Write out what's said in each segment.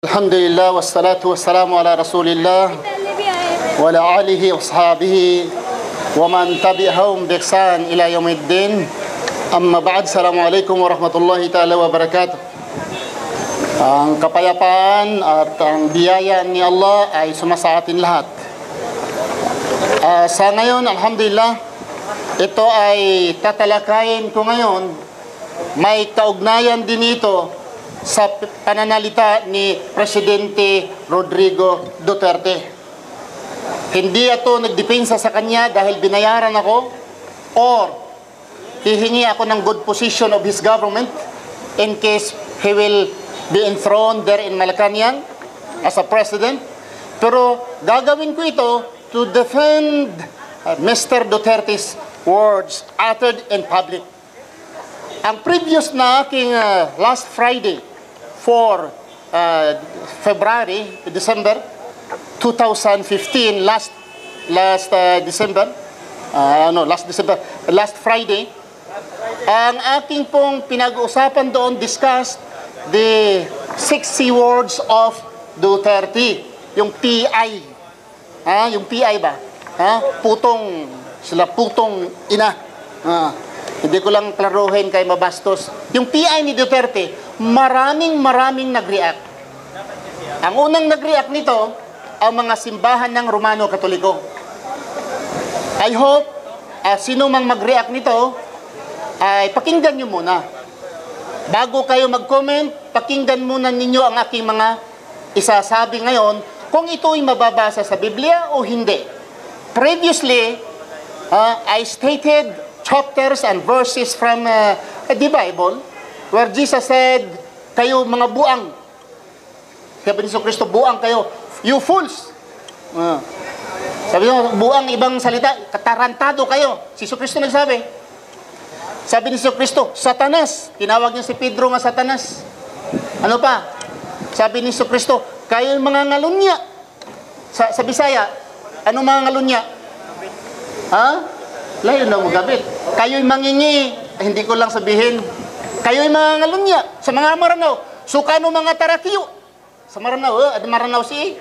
Alhamdulillah wassalatu wassalamu ala Rasulillah wa ala alihi wa ashabihi wa man tabi'ahum bi ihsan ila yaumiddin. Amma ba'd. Assalamualaikum warahmatullahi ta'ala wabarakatuh. Ang kapayapaan at ang biyaya ni Allah ay sumasa atin lahat. Sa ngayon, alhamdulillah, ito ay tatalakayin ko ngayon. May kaugnayan din ito sa pananalita ni Presidente Rodrigo Duterte. Hindi ito nagdepensa sa kanya dahil binayaran ako or hihingi ako ng good position of his government in case he will be enthroned there in Malacanang as a president. Pero gagawin ko ito to defend Mr. Duterte's words uttered in public. Ang previous na aking last Friday, 4 December 2015, last Friday, ang aking pong pinag-uusapan doon discussed the 60 words of Duterte, yung PI. Yung PI ba? Putong ina. Hindi ko lang klaruhin kay mabastos. Yung PI ni Duterte, maraming nag-react. Ang unang nag-react nito, ang mga simbahan ng Romano Katoliko. I hope, sino mang mag-react nito, ay pakinggan nyo muna. Bago kayo mag-comment, pakinggan muna ninyo ang aking mga isasabi ngayon, kung ito ay mababasa sa Biblia o hindi. Previously, I stated chapters and verses from the Bible where Jesus said, kayo mga buang. Sabi ni Kristo, buang kayo. You fools. Sabi niyo, buang ibang salita, katarantado kayo. Si Kristo nagsabi. Sabi ni Kristo, Satanas. Tinawag niya si Pedro nga Satanas. Ano pa? Sabi ni Kristo, kayo mga ngalunya. Sa Bisaya, ano mga ngalunya? Layo na mo gabit. Kayo'y mangingi. Hindi ko lang sabihin. Kayo'y mga ngalunya. Sa mga Maranao. Sukano mga tarakiyo. Sa Maranao. Maranao si.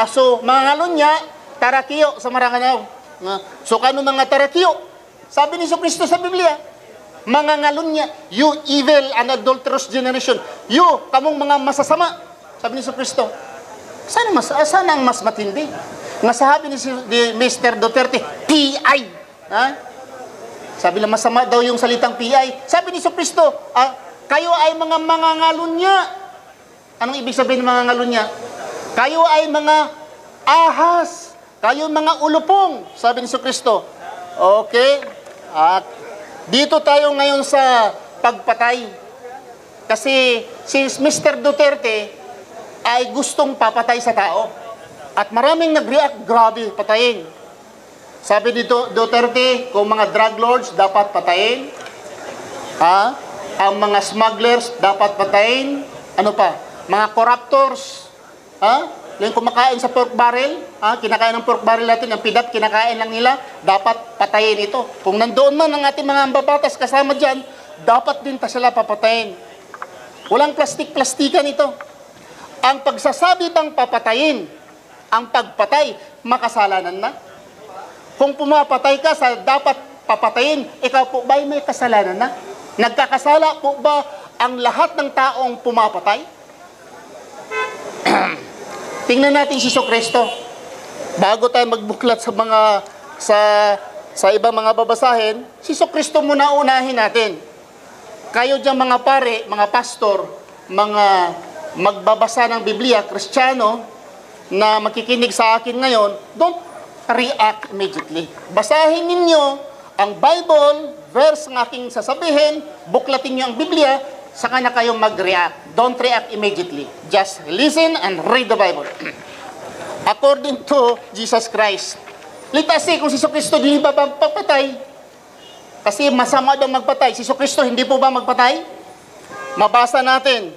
So, mga ngalunya, tarakiyo sa Maranao. Sukano mga tarakiyo. Sabi ni Kristo sa Biblia, mga ngalunya, you evil and adulterous generation. You, kamong mga masasama. Sabi ni Kristo. Sana ang mas matindi? Nga sabi ni Mr. Duterte, PI. Sabi lang masama daw yung salitang PI. Sabi ni Kristo, kayo ay mga ngalunya. Anong ibig sabihin ng mga ngalunya? Kayo ay mga ahas. Kayo mga ulupong. Sabi ni Kristo. Okay. Dito tayo ngayon sa pagpatay. Kasi si Mr. Duterte ay gustong papatay sa tao. At maraming nag-react, grabe, patayin. Sabi dito, Duterte, kung mga drug lords, dapat patayin. Ang mga smugglers, dapat patayin. Ano pa? Mga corruptors. Yung kumakain sa pork barrel, kinakain ng pork barrel natin, ang pidat, kinakain lang nila, dapat patayin ito. Kung nandoon man ang ating mga ambabatas kasama dyan, dapat din sila papatayin. Walang plastik-plastikan ito. Ang pagsasabi bang papatayin, ang pagpatay, makasalanan na? Kung pumapatay ka sa dapat papatayin, ikaw po ba'y may kasalanan na? Nagkakasala po ba ang lahat ng taong pumapatay? Tingnan natin si Kristo. Bago tayo magbuklat sa ibang mga babasahin, si Kristo muna unahin natin. Kayo dyan mga pare, mga pastor, mga magbabasa ng Biblia, Kristiyano, na makikinig sa akin ngayon, don't react immediately. Basahin ninyo ang Bible, verse ng aking sasabihin, buklatin nyo ang Biblia, saka na kayong mag-react. Don't react immediately. Just listen and read the Bible. According to Jesus Christ. Litasi kung si Kristo hindi ba magpapatay? Kasi masama daw magpatay. Si Kristo hindi po ba magpatay? Mabasa natin.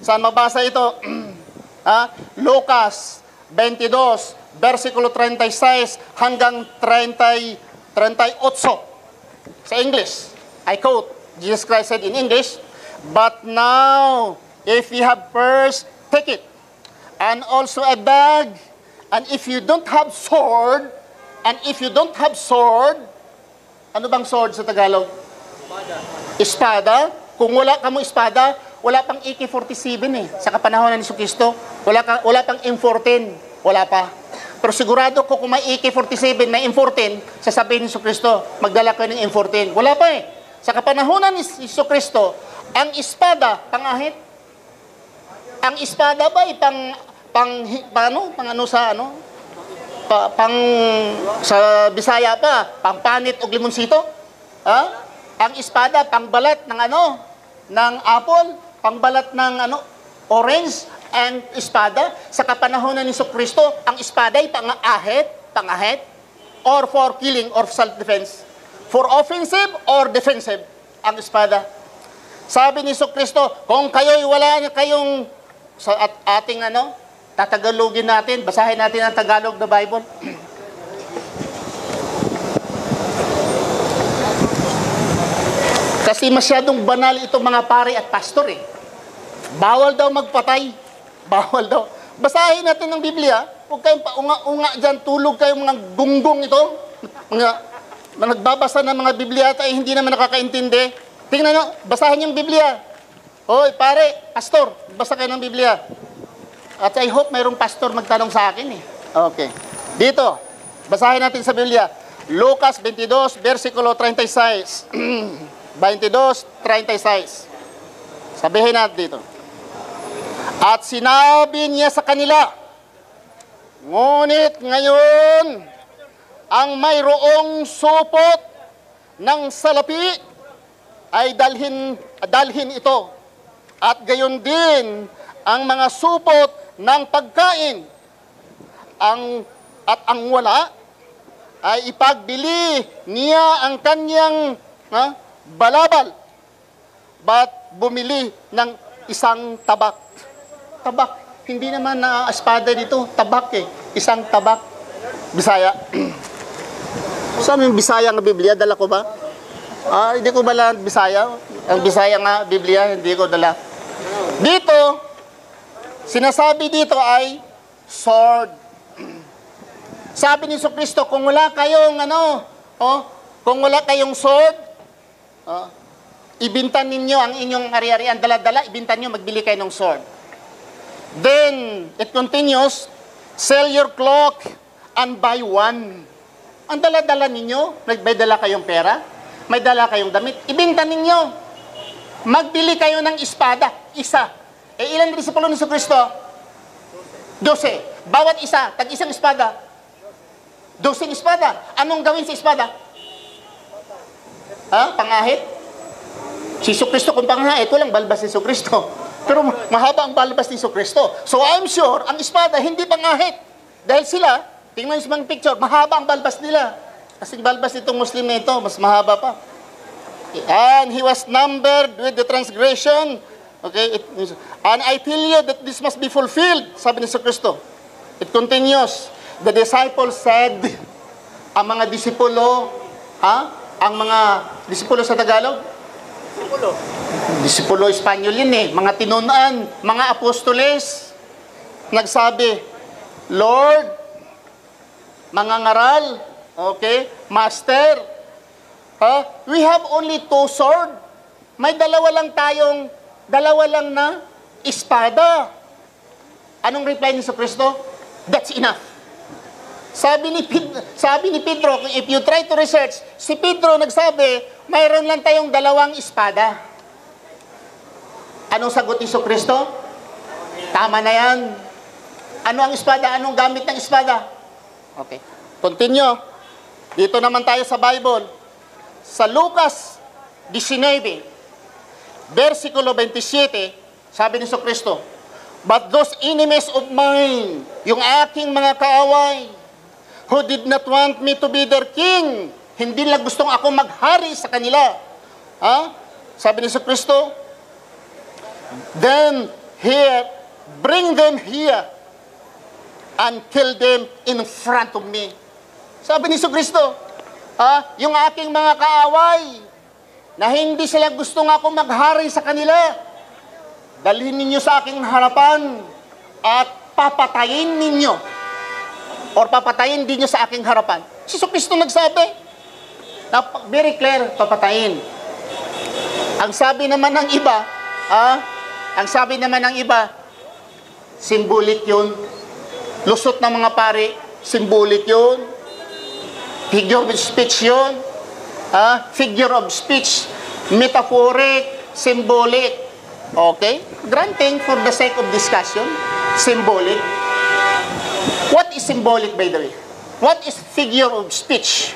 Saan mabasa ito? Lucas 22, versikulo 36 hanggang 38. Sa English, I quote, Jesus Christ said in English, "But now, if ye have first, take it, and also a bag. And if you don't have sword, ano bang sword sa Tagalog? Espada. Kung wala ka mo espada, wala pang AK-47 eh. Sa kapanahon ni Jesucristo, wala pang M14. Wala pa. Pero sigurado ko kung may AK-47, may M14, sasabihin ni Jesucristo, magdala kayo ng M14. Wala pa eh. Sa kapanahonan ni Jesucristo, ang espada, pangahit. Ang espada ba ay sa Bisaya pa, pangpanit o limonsito? Ha? Ang espada, pangbalat ng ng apple, pangbalat ng orange, ang espada. Sa kapanahonan ni Jesucristo, ang espada ay pangahit, or for killing or self-defense. For offensive or defensive, ang espada. Sabi ni Jesucristo, kung kayo'y wala na kayong sa ating tatagalogin natin, basahin natin ang Tagalog na Bible. Kasi masyadong banal itong mga pare at pastor eh. Bawal daw magpatay. Bawal daw. Basahin natin ng Biblia. Huwag kayong paunga-unga dyan, tulog kayong mga gunggong ito. Mga nagbabasa ng mga Biblia at hindi naman nakakaintindi. Tingnan nyo, basahin yung Biblia. Hoy, pare, pastor, basa kayo ng Biblia. At I hope mayroong pastor magtanong sa akin eh. Okay. Dito, basahin natin sa Biblia. Lucas 22, versikulo 36. 22:36. Sabihin natin dito. At sinabi niya sa kanila, ngunit ngayon, ang mayroong supot ng salapi ay dalhin ito. At gayon din ang mga supot ng pagkain. At ang wala ay ipagbili niya ang kanyang balabal. But bumili ng isang tabak. Tabak. Hindi naman na espada dito. Tabak eh. Isang tabak. Bisaya. Saan yung Bisaya ng Biblia? Dala ko ba? Hindi ko dala Bisaya. Ang Bisaya nga Biblia, hindi ko dala. Dito, sinasabi dito ay sword. Sabi ni Jesucristo, kung wala kayong kung wala kayong sword, ibintan ninyo ang inyong ari-arian, dala-dala, ibintan nyo, magbili kayo ng sword. Then, it continues, sell your cloak and buy one. Ang dala-dala ninyo, may dala kayong pera, may dala kayong damit, ibintan ninyo. Magbili kayo ng espada, isa. Ilan na disipulo ni Jesucristo? 12. Bawat isa, tag-isang espada. 12 espada. Anong gawin sa espada? Pangahit? Si Jesucristo kung pangahit, walang balbas ni Jesucristo. Pero mahaba ang balbas ni Jesucristo. So I'm sure, ang espada hindi pangahit. Dahil sila, tingnan nyo sa mga picture, mahaba ang balbas nila. Kasi balbas nitong Muslim na ito, mas mahaba pa. And he was numbered with the transgression. Okay, and I tell you that this must be fulfilled, sabi ni Jesucristo. It continues. The disciples said, ang mga disipulo, ang mga disipulo sa Tagalog? Disipulo Espanyol yun eh. Mga tinunan, mga apostoles, nagsabi, Lord, mga ngaral, okay, Master, we have only 2 sword. May dalawa lang na espada. Anong reply ni Jesucristo? That's enough. Sabi ni Pedro, if you try to research, si Pedro nagsabi, mayroon lang tayong 2 espada. Anong sagot ni Jesucristo? Tama na yan. Ano ang espada? Anong gamit ng espada? Okay. Continue. Dito naman tayo sa Bible. Sa Lucas 19, versikulo 27, sabi ni Jesucristo, but those enemies of mine, yung aking mga kaaway, who did not want me to be their king, hindi lang gustong ako maghari sa kanila. Sabi ni Jesucristo, then here, bring them here, and kill them in front of me. Sabi ni Jesucristo, yung aking mga kaaway, na hindi sila gusto nga ako maghari sa kanila, dalhin ninyo sa aking harapan at papatayin ninyo or papatayin din nyo sa aking harapan. Si Kristo nagsabi. Very clear, papatayin. Ang sabi naman ng iba, symbolic yun. Lusot ng mga pari, symbolic yun. Figure of speech yun. Figure of speech, metaphoric, symbolic. Okay? Granting for the sake of discussion, symbolic. What is symbolic, by the way? What is figure of speech?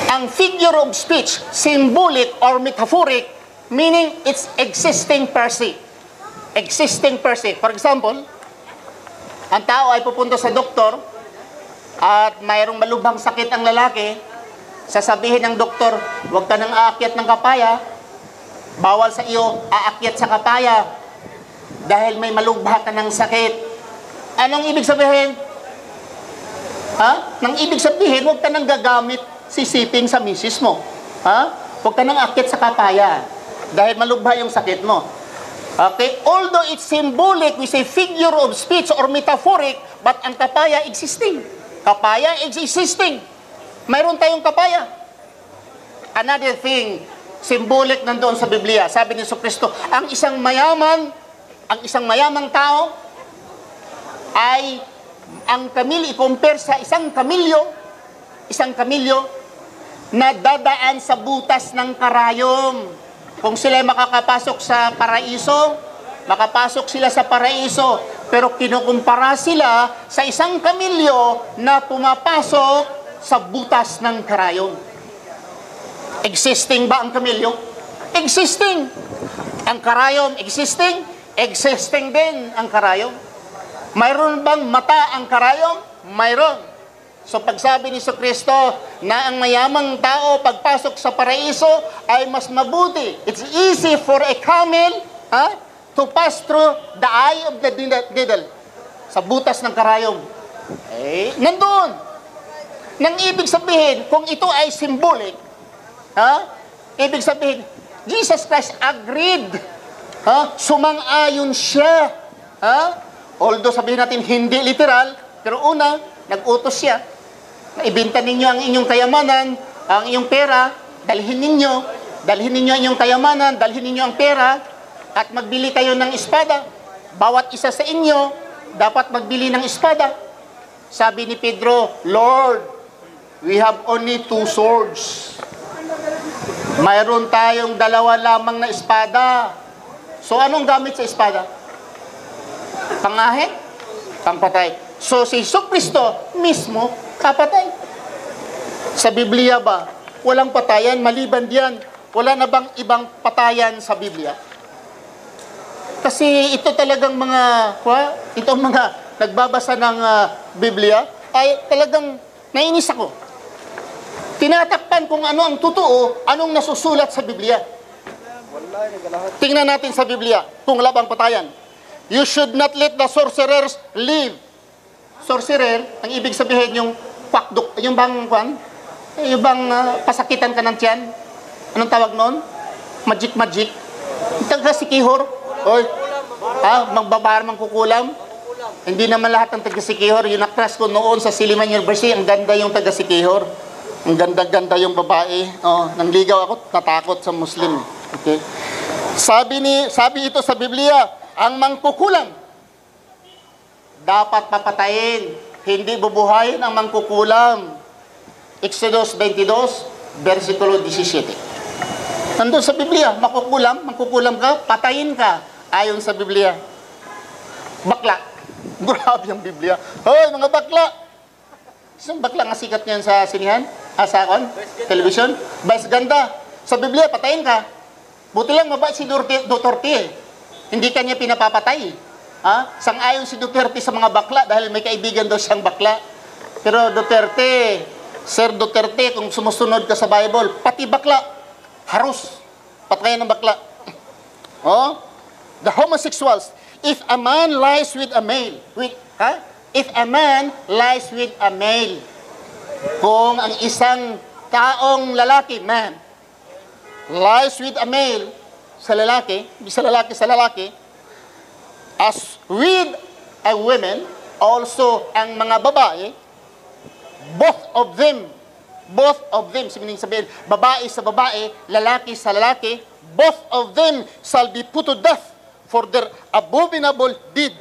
Ang figure of speech, symbolic or metaphoric, meaning it's existing per se. Existing per se. For example, ang tao ay pupunta sa doktor at mayroong malubhang sakit ang lalaki, sasabihin ng doktor, huwag ka nang aakyat ng kapaya, bawal sa iyo aakyat sa kapaya dahil may malubha ka ng sakit. Anong ibig sabihin? Nang ibig sabihin, huwag ka nang gagamit sisiping sa misis mo. Huwag ka nang aakyat sa kapaya dahil malubha yung sakit mo. Okay? Although it's symbolic, we say figure of speech or metaphoric, but ang kapaya existing. Kapaya existing. Mayroon tayong kapaya. Another thing, symbolic nandoon sa Biblia. Sabi ni Kristo, ang isang mayamang tao ay ang kamilyo, i-compare sa isang kamilyo na dadaan sa butas ng karayom. Kung sila makakapasok sa paraiso, makapasok sila sa paraiso, pero kinukumpara sila sa isang kamilyo na pumapasok sa butas ng karayom. Existing ba ang kamilyo? Existing. Ang karayom, existing? Existing din ang karayom. Mayroon bang mata ang karayom? Mayroon. So pagsabi ni Kristo na ang mayamang tao pagpasok sa paraiso ay mas mabuti. It's easy for a camel to pass through the eye of the needle. Sa butas ng karayom. Nandun. Nang ibig sabihin, kung ito ay symbolic, ibig sabihin, Jesus Christ agreed. Sumang-ayon siya. Although sabihin natin hindi literal, pero una, nag-utos siya. Ibenta ninyo ang inyong kayamanan, ang inyong pera, dalhin ninyo ang inyong kayamanan, dalhin ninyo ang pera, at magbili kayo ng espada. Bawat isa sa inyo, dapat magbili ng espada. Sabi ni Pedro, Lord, we have only 2 swords. Mayroon tayong 2 lamang na espada. So anong gamit sa espada? Pangahit? Pampatay. So si Kristo mismo, kapatay. Sa Biblia ba, walang patayan, maliban diyan. Wala na bang ibang patayan sa Biblia? Kasi ito talagang itong mga nagbabasa ng Biblia, ay talagang nainis ako. Tinatakpan kung ano ang totoo, anong nasusulat sa Biblia. Tingnan natin sa Biblia, kung wala bang patayan. You should not let the sorcerers live. Sorcerer, ang ibig sabihin yung kwakdok, yung bang pasakitan ka ng tiyan. Anong tawag noon? Magic. Taga-sikihor. Oy, magbabar mangkukulam. Hindi naman lahat ng taga-sikihor. Yung nakras ko noon sa Silliman University, ang ganda yung taga-sikihor. Ang ganda-ganda yung babae. Nangligaw ako, natakot sa Muslim. Okay. Sabi ito sa Biblia, ang mangkukulam dapat papatayin, hindi bubuhayin ang mangkukulam. Exodus 22, versikulo 17. Nandun sa Biblia, mangkukulam ka, patayin ka, ayon sa Biblia. Bakla. Grabe yung Biblia. Hoy, mga bakla! Isang bakla nga sikat niyan sa sinihan? Sa television? Vice ganda. Sa Biblia, patayin ka. Buti lang mabait si Duterte. Hindi kanya pinapapatay. Sang-ayon si Duterte sa mga bakla dahil may kaibigan daw siyang bakla. Pero Duterte, Sir Duterte, kung sumusunod ka sa Bible, pati bakla, harus. Patayin ng bakla. The homosexuals, if a man lies with a male, if a man lies with a male, kung ang isang taong lalaki, man, lies with a male, sa lalaki, as with women, also ang mga babae, both of them, sabihin, babae sa babae, lalaki sa lalaki, both of them shall be put to death for their abominable deed.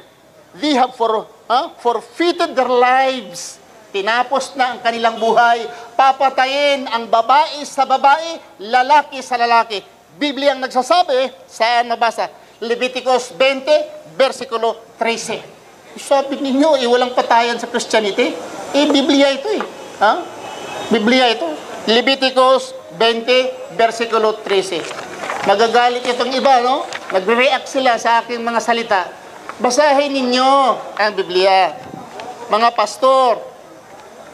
They have forfeited their lives. Tinapos na ang kanilang buhay. Papatayin ang babae sa babae, lalaki sa lalaki. Biblia ang nagsasabi, saan mabasa? Leviticus 20, versikulo 13. Sabi ninyo, walang patayan sa Christianity. Biblia ito Biblia ito. Leviticus 20, versikulo 13. Magagalit itong iba, no? Nagre-react sila sa aking mga salita. Basahin ninyo ang Biblia. Mga pastor,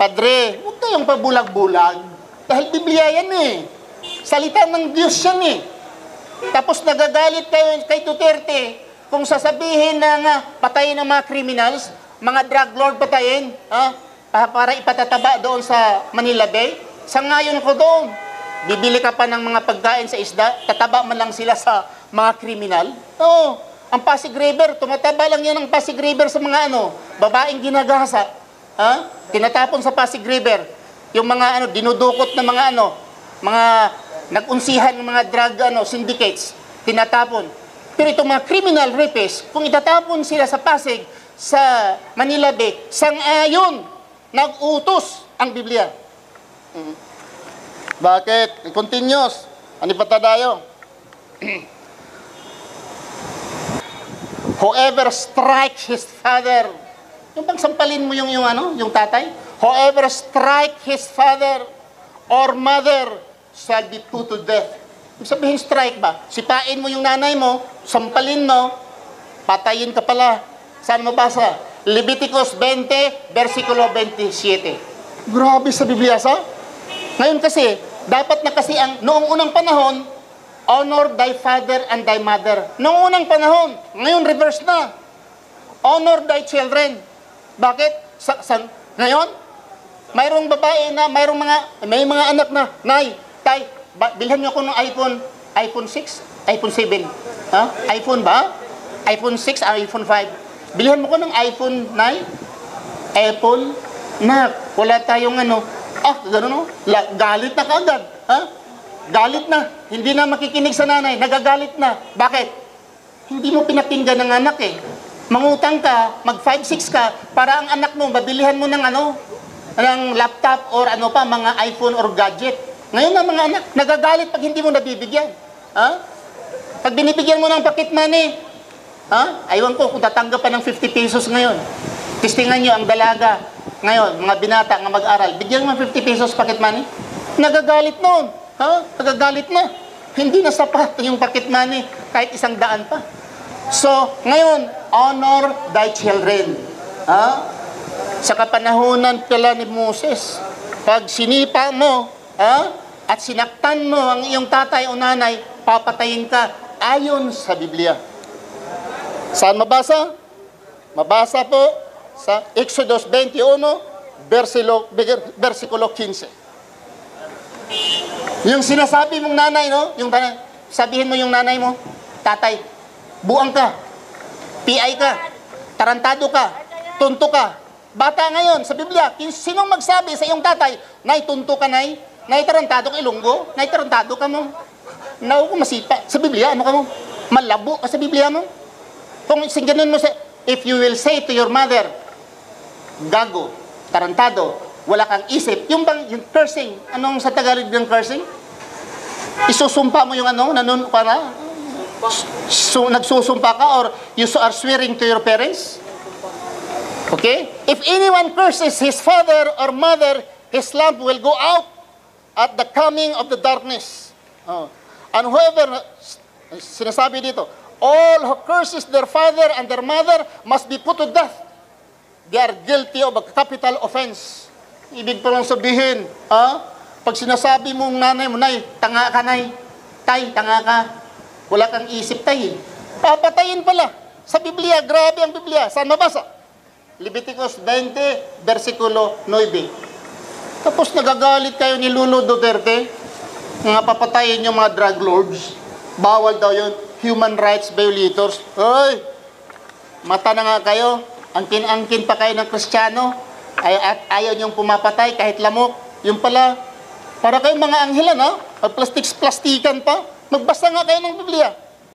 padre, huwag kayong pabulag-bulag. Dahil Biblia yan Salita ng Diyos yan Tapos nagagalit kayo kay Duterte kung sasabihin na patayin ng mga criminals, mga drug lord patayin, para ipatataba doon sa Manila Bay. Sa ngayon ko doon, bibili ka pa ng mga pagkain sa isda, tataba man lang sila sa mga kriminal. Ang Pasig River, tumataba lang yan ang Pasig River sa mga babaeng ginagasa. Tinatapon sa Pasig River. Yung mga dinudukot na mga mga nag-unsihan ng mga drug syndicates, tinatapon. Pero itong mga criminal rapists, kung itatapon sila sa Pasig, sa Manila Bay, sang-ayon, nag-utos ang Biblia. Bakit? Continuous. Ano pa tayo? Whoever strikes his father, yung bang sampalin mo yung tatay? Whoever strike his father or mother shall be put to death. Ibig sabihin strike ba? Sipain mo yung nanay mo, sampalin mo, patayin ka pala. Saan mabasa? Leviticus 20, versikulo 27. Grabe sa Biblia Ngayon kasi, dapat na kasi noong unang panahon, honor thy father and thy mother. Noong unang panahon, ngayon reverse na. Honor thy children. Bakit? Ngayon, mayroong babae na, may mga anak na, Nay, Tay, bilhan niyo ako ng iPhone 6, iPhone 7. iPhone ba? iPhone 6, iPhone 5. Bilhan mo ko ng iPhone 9, Apple, wala tayong gano'n galit na kaagad, Galit na, hindi na makikinig sa nanay, nagagalit na. Bakit? Hindi mo pinakinggan ng anak Mangutang ka, mag 5-6 ka, para ang anak mo, mabilihan mo ng ng laptop or mga iPhone or gadget. Ngayon na mga anak, nagagalit pag hindi mo nabibigyan. Pag binibigyan mo ng pocket money, aywan ko kung tatanggap pa ng 50 pesos ngayon. Testingan nyo ang dalaga. Ngayon, mga binata nga mag-aral, bigyan mo ng 50 pesos pocket money. Nagagalit noon. Nagagalit na. Hindi na sapat yung pocket money, kahit 100 pa. So, ngayon, honor thy children. Sa kapanahunan pala ni Moses, pag sinipa mo, at sinaktan mo ang iyong tatay o nanay, papatayin ka ayon sa Biblia. Saan mabasa? Mabasa po sa Exodus 21, versikulo 15. Yung sinasabi mong nanay, sabihin mo yung nanay mo, tatay, buang ka, PI ka, tarantado ka, tunto ka. Bata ngayon, sa Biblia, sinong magsabi sa iyong tatay, Nay, tunto ka, Nay? Nay, tarantado ka, ilunggo? Nay, tarantado ka mo? Naw ko masipa. Sa Biblia, ka mo? Malabo ka sa Biblia mo? Kung ganun mo if you will say to your mother, gago, tarantado, wala kang isip, yung cursing, anong sa Tagalog yung cursing? Isusumpa mo yung nagsusumpa ka or you are swearing to your parents? Okay? If anyone curses his father or mother, his lamp will go out at the coming of the darkness. And whoever, sinasabi dito, all who curses their father and their mother must be put to death. They are guilty of a capital offense. Ibig pa lang sabihin, pag sinasabi mong nanay mo, Nay, tanga ka, Nay. Tay, tanga ka. Wala kang isip, Tay. Papatayin pala. Sa Biblia, grabe ang Biblia. Saan mabasa? Leviticus 20, versikulo 9. Tapos nagagalit kayo ni Lulu Duterte, nga papatayin yung mga drug lords. Bawal daw yun. Human rights violators. Mata na nga kayo. Angkin-angkin pa kayo ng Kristiyano, at ayaw niyong pumapatay kahit lamok. Yung pala, para kayong mga anghelan, ha? At plastikan pa. Magbasa nga kayo ng Biblia.